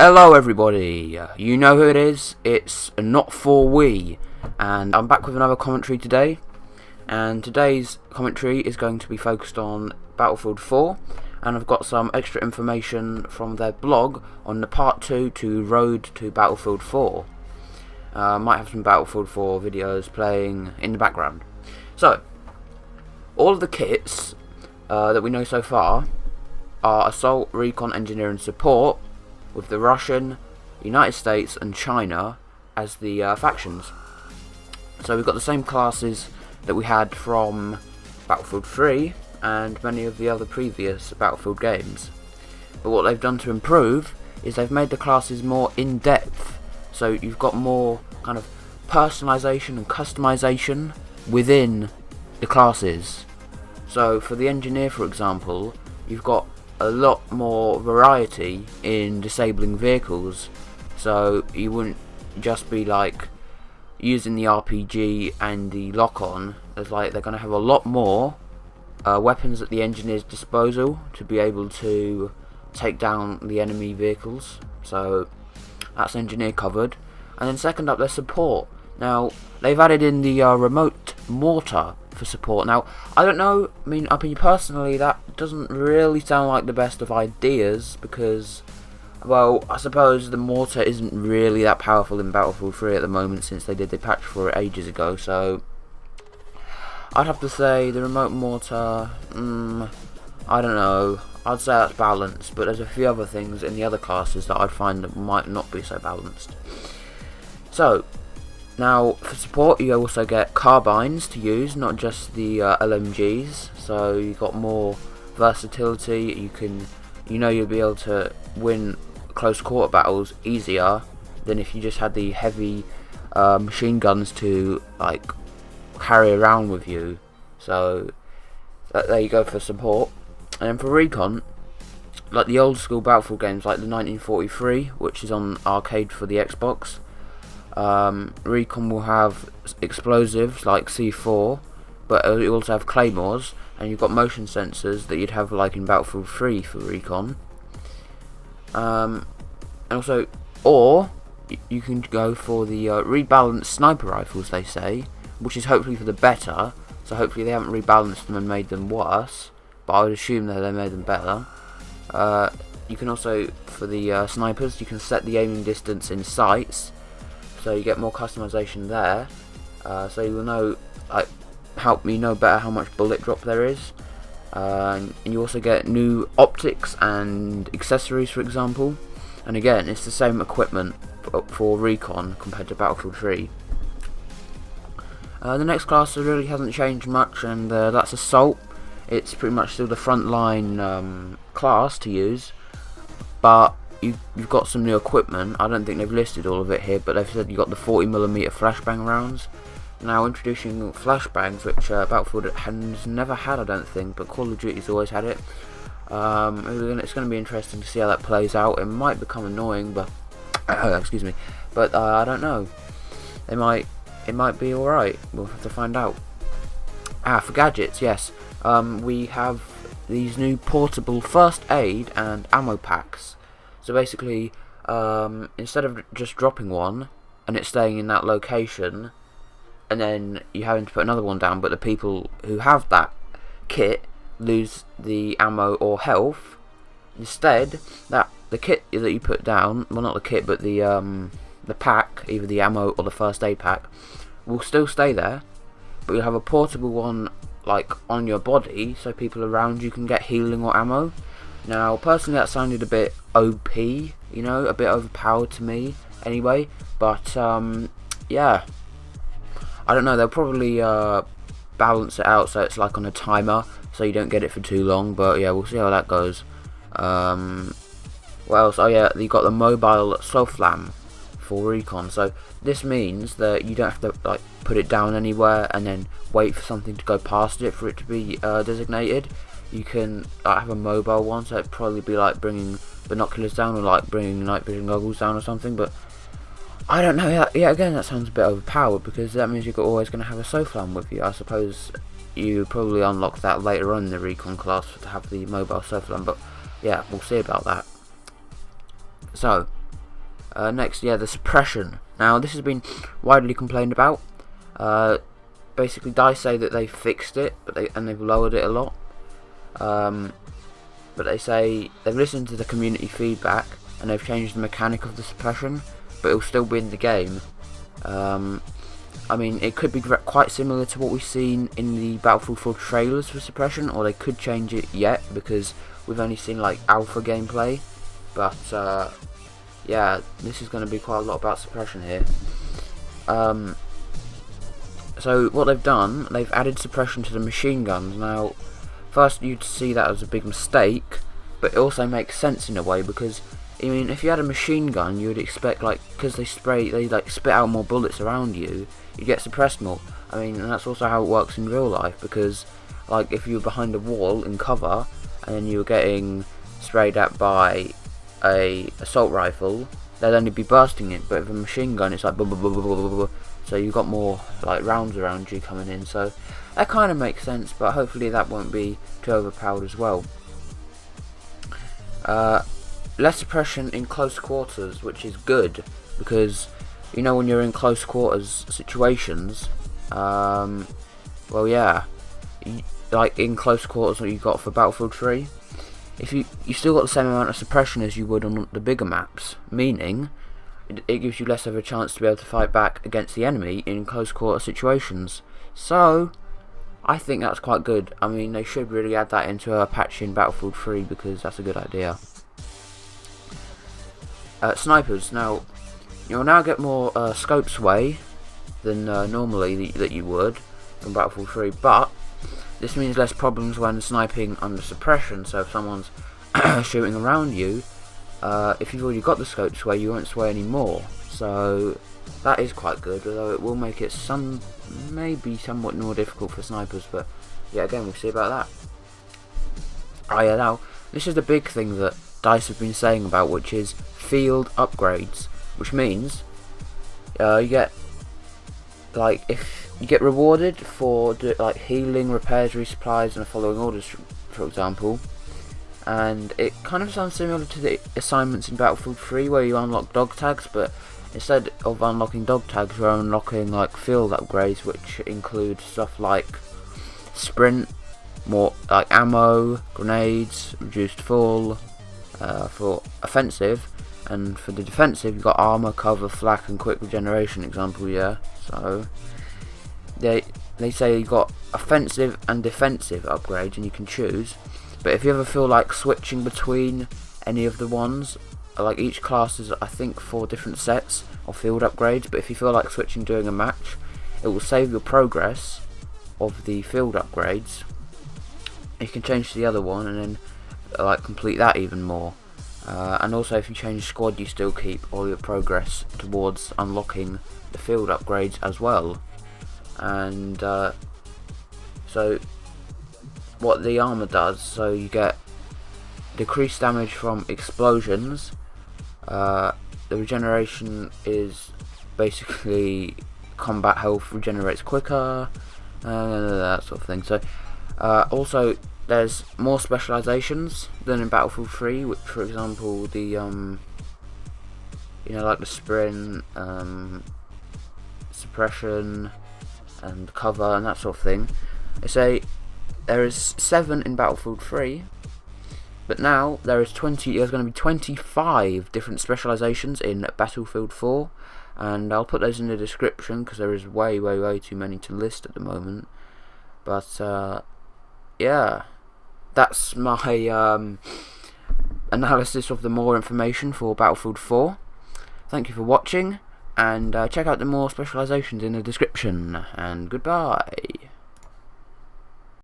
Hello everybody, you know who it is, it's Not For We, and I'm back with another commentary today, and today's commentary is going to be focused on Battlefield 4, and I've got some extra information from their blog on the part 2 to Road to Battlefield 4. Might have some Battlefield 4 videos playing in the background. So, all of the kits that we know so far are Assault, Recon, Engineering, Support, with the Russian, United States and China as the factions. So we've got the same classes that we had from Battlefield 3 and many of the other previous Battlefield games. But what they've done to improve is they've made the classes more in-depth. So you've got more kind of personalization and customization within the classes. So for the engineer, for example, you've got a lot more variety in disabling vehicles, so you wouldn't just be like using the RPG and the lock-on. There's like they're going to have a lot more weapons at the engineer's disposal to be able to take down the enemy vehicles, so that's engineer covered. And then second up, there's support. Now they've added in the remote mortar for support. Now I don't know, I mean personally that doesn't really sound like the best of ideas, because well, I suppose the mortar isn't really that powerful in Battlefield 3 at the moment, since they did the patch for it ages ago. So I'd have to say the remote mortar, I don't know, I'd say that's balanced, but there's a few other things in the other classes that I'd find that might not be so balanced. So now, for support, you also get carbines to use, not just the LMGs. So you've got more versatility. You'll be able to win close quarter battles easier than if you just had the heavy machine guns to like carry around with you. So there you go for support. And then for recon, like the old school Battlefield games, like the 1943, which is on arcade for the Xbox. Recon will have explosives like C4, but you also have claymores, and you've got motion sensors that you'd have like in Battlefield 3 for recon. And also, or you can go for the rebalanced sniper rifles, they say, which is hopefully for the better. So hopefully they haven't rebalanced them and made them worse, but I would assume that they made them better. You can also, for the snipers, you can set the aiming distance in sights, so you get more customization there. So you will know, help me know better how much bullet drop there is. And you also get new optics and accessories, for example. And again, it's the same equipment for recon compared to Battlefield 3. The next class really hasn't changed much, and that's Assault. It's pretty much still the frontline class to use, but you've got some new equipment. I don't think they've listed all of it here, but they've said you've got the 40mm flashbang rounds. Now introducing flashbangs, which Battlefield has never had, I don't think, but Call of Duty's always had it. It's going to be interesting to see how that plays out. It might become annoying, but excuse me, but I don't know. It might be alright. We'll have to find out. For gadgets, yes, we have these new portable first aid and ammo packs. So basically, instead of just dropping one and it staying in that location, and then you having to put another one down, but the people who have that kit lose the ammo or health, instead the kit that you put down, well, not the kit, but the pack, either the ammo or the first aid pack, will still stay there, but you'll have a portable one like on your body, so people around you can get healing or ammo. Now, personally, that sounded a bit OP, a bit overpowered to me, anyway. But yeah, I don't know. They'll probably balance it out so it's like on a timer, so you don't get it for too long. But yeah, we'll see how that goes. What else? Oh yeah, you got the mobile SOFLAM for recon. So this means that you don't have to put it down anywhere and then wait for something to go past it for it to be designated. You can have a mobile one, so it'd probably be like bringing binoculars down, or like bringing night vision goggles down or something. But I don't know. Yeah, again, that sounds a bit overpowered, because that means you're always going to have a SOFLAM with you. I suppose you probably unlock that later on in the recon class to have the mobile SOFLAM, but yeah, we'll see about that. So Next, yeah, the suppression. Now, this has been widely complained about. Basically, DICE say that they fixed it, but they've lowered it a lot. But they say they've listened to the community feedback and they've changed the mechanic of the suppression, but it'll still be in the game. I mean, it could be quite similar to what we've seen in the Battlefield 4 trailers for suppression, or they could change it yet because we've only seen like alpha gameplay. But yeah, this is going to be quite a lot about suppression here. So what they've done, they've added suppression to the machine guns. Now, first you'd see that as a big mistake, but it also makes sense in a way because, I mean, if you had a machine gun, you would expect, like, because they spit out more bullets around you, you get suppressed more. I mean, and that's also how it works in real life, because, like, if you were behind a wall in cover and then you were getting sprayed at by a assault rifle, they'd only be bursting it. But with a machine gun, it's like blah, blah, blah, blah, blah, blah, so you've got more like rounds around you coming in. So that kind of makes sense, but hopefully that won't be too overpowered as well. Less suppression in close quarters, which is good because, you know, when you're in close quarters situations, well, yeah, like in close quarters what you got for Battlefield 3, if you still got the same amount of suppression as you would on the bigger maps, meaning it gives you less of a chance to be able to fight back against the enemy in close quarter situations. So I think that's quite good. I mean, they should really add that into a patch in Battlefield 3 because that's a good idea. Snipers. Now, you'll now get more scope sway than normally that you would from Battlefield 3, but this means less problems when sniping under suppression. So if someone's shooting around you, if you've already got the scope sway, you won't sway anymore. So that is quite good, although it will make it maybe somewhat more difficult for snipers. But yeah, again, we'll see about that. Oh yeah, now this is the big thing that DICE have been saying about, which is field upgrades, which means you get, like, if you get rewarded for like healing, repairs, resupplies, and following orders, for example. And it kind of sounds similar to the assignments in Battlefield 3 where you unlock dog tags, but instead of unlocking dog tags, you're unlocking like field upgrades, which include stuff like sprint, more like ammo, grenades, reduced fall for offensive, and for the defensive you've got armor, cover, flak, and quick regeneration. Example, yeah. So they say you've got offensive and defensive upgrades, and you can choose. But if you ever feel like switching between any of the ones, like each class is, I think, 4 different sets of field upgrades, but if you feel like switching during a match, it will save your progress of the field upgrades. You can change to the other one and then like complete that even more. And also if you change squad, you still keep all your progress towards unlocking the field upgrades as well. And so what the armor does, so you get decreased damage from explosions. The regeneration is basically combat health regenerates quicker, that sort of thing. So also there's more specialisations than in Battlefield 3, which, for example, the you know, like the sprint, suppression, and cover, and that sort of thing. They say there is 7 in Battlefield 3, but now there's going to be 25 different specialisations in Battlefield 4, and I'll put those in the description because there is way too many to list at the moment. But yeah, that's my analysis of the more information for Battlefield 4. Thank you for watching, and check out the more specialisations in the description, and goodbye.